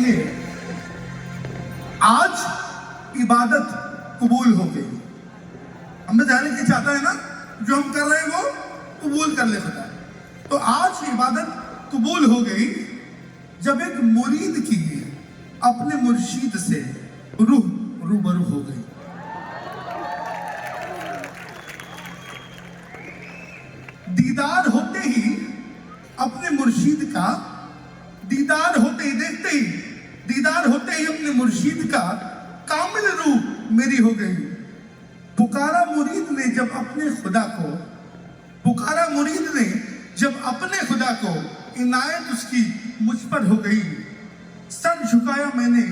सुनिए, आज इबादत कबूल हो गई। हमें जाने की चाहता है ना, जो हम कर रहे हैं वो कबूल कर ले खुदा। तो आज इबादत कबूल हो गई जब एक मुरीद की अपने मुर्शीद से रूह रूबरू हो गई। दीदार होते ही अपने मुर्शीद का, दीदार होते ही, देखते ही दीदार होते ही अपने मुर्शीद का कामिल रूह मेरी हो गई। पुकारा मुरीद ने जब अपने खुदा को, पुकारा मुरीद ने जब अपने खुदा को, इनायत उसकी मुझ पर हो गई। सर झुकाया मैंने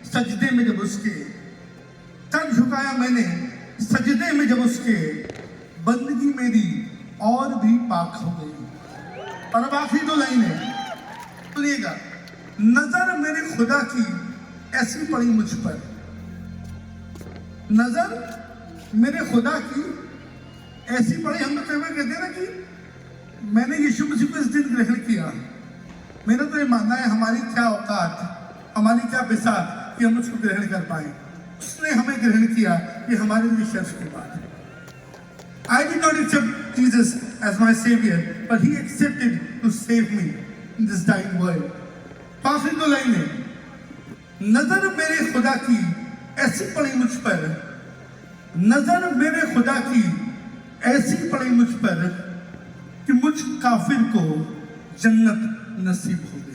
सजदे में जब उसके, सर झुकाया मैंने सजदे में जब उसके, बंदगी मेरी और भी पाक हो गई। और अब आखिरी 2 लाइनें सुनिएगा। नजर मेरे खुदा की ऐसी पड़ी मुझ पर, नजर मेरे खुदा की ऐसी पड़ी। हम लोग कहते हैं ना कि मैंने यीशु मसीह को इस दिन ग्रहण किया। मेरा तो ये मानना है, हमारी क्या औकात, हमारी क्या बिसात कि हम उसको ग्रहण कर पाए। उसने हमें ग्रहण किया, ये हमारे लिए शर्फ की बात है। I did not accept Jesus as my savior, but he accepted to save me in this dying world. आखिरी 2 लाइनें। नजर मेरे खुदा की ऐसी पड़ी मुझ पर, नजर मेरे खुदा की ऐसी पड़ी मुझ पर कि मुझ काफिर को जन्नत नसीब हो गई।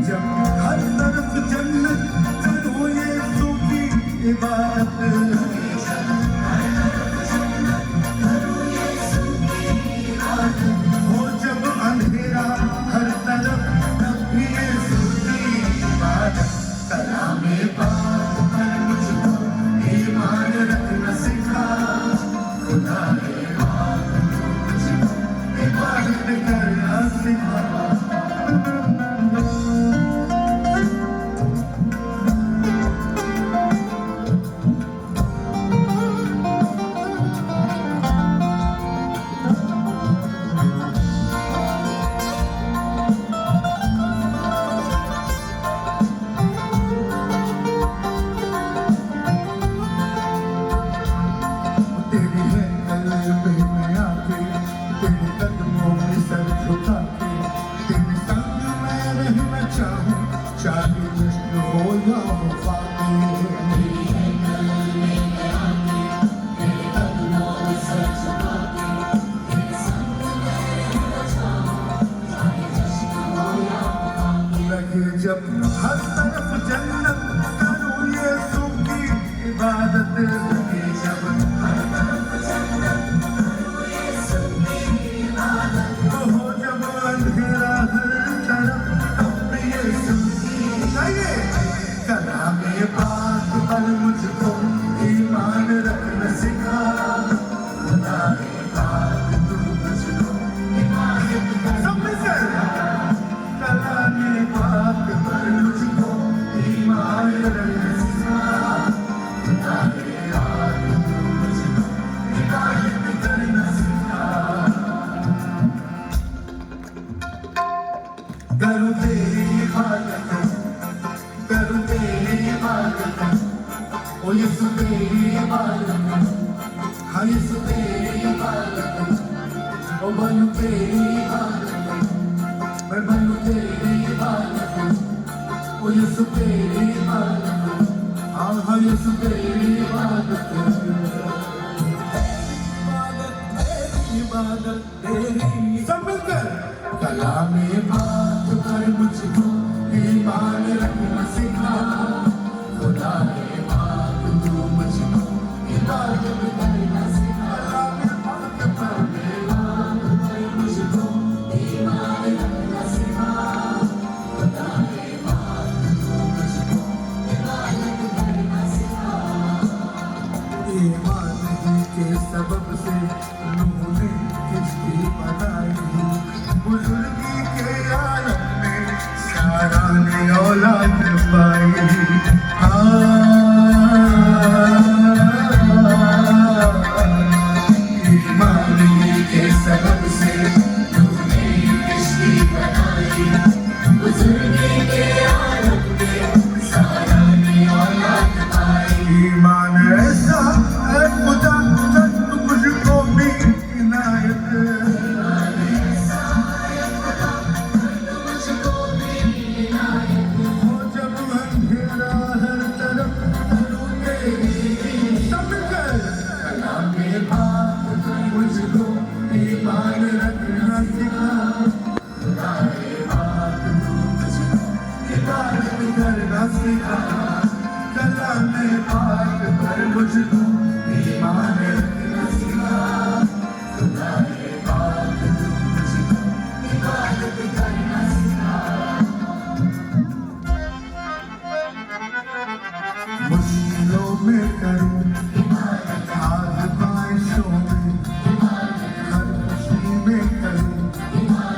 जब हर तरफ जन्नत करूं यीशु की इबादत, जब हर तरफ जन्नत करूं यीशु की इबादत, हो जब अंधेरा हर तरफ अब यीशु की। गाइए कलामे पाक पर मुझको ईमान रखना सिखा, कलामे पाक तू मुझको इबादत कर। सब मिलकर कलामे पाक पर मुझको ईमान रखना सिखा, कलामे पाक तू मुझको इबादत करना सिखा। करूं तेरी इबादत, करूं तेरी इबादत, ओ यीशु तेरी इबादत, हाँ यीशु तेरी इबादत, ओ बनूं तेरी इबादत, मैं बनूं तेरी इबादत, ओ यीशु तेरी इबादत, हाँ हाँ यीशु तेरी इबादत। के सबब से उन्होंने किश्ती बनाई, बुजुर्गी के आलम में सारा ने औलाद पाई। ईमानी के सबब से उन्होंने किश्ती बनाई, बुजुर्गी के आलम में सारा ने औलाद पाई। ईमान ऐसा है खुदा तू मुझको भी इनायत, हो जब अंधेरा हर तरफ समझकर कलामे बात मुझको ईमान रखना सिखा, कलामे बात मुझको इबादत करना सिखा, कलामे बात पर मुझको ईमान रखना सिखा, कलामे बात मुझको इबादत करना सिखा। मुश्किलों में करूं आज़माइशों में, हर खुशी में करूं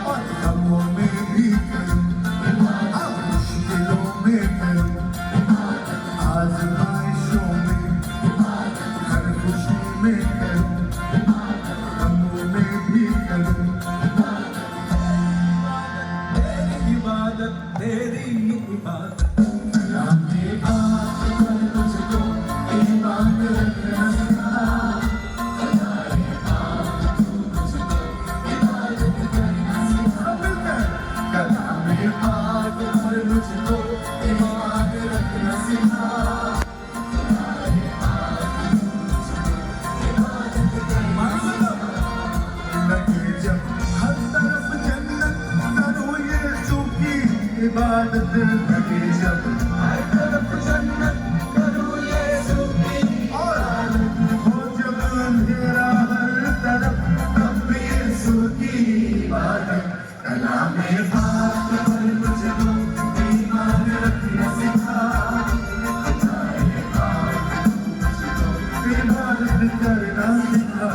और गमों में भी करूं, मुश्किलों में करूं आज़माइशों में, हर खुशी में करूं गमों में भी करूं। तेरी इबादत तेरी इबादत, कलामे बात पर मुझको ईमान रखना सिखा, कलामे बात मुझको इबादत करना सिखा, कलामे बात पर मुझको ईमान रखना सिखा, कलामे बात मुझको इबादत करना सिखा। लगे जब हर तरफ जन्नत करूं यीशु की इबादत, लगे जब हर तरफ जन्नत करूं यीशु की, और हो जब अंधेरा हर तरफ तब भी यीशु की इबादत। कलामे बात पर मुझको ईमान रखना सिखा, कलामे बात मुझको इबादत करना सिखा।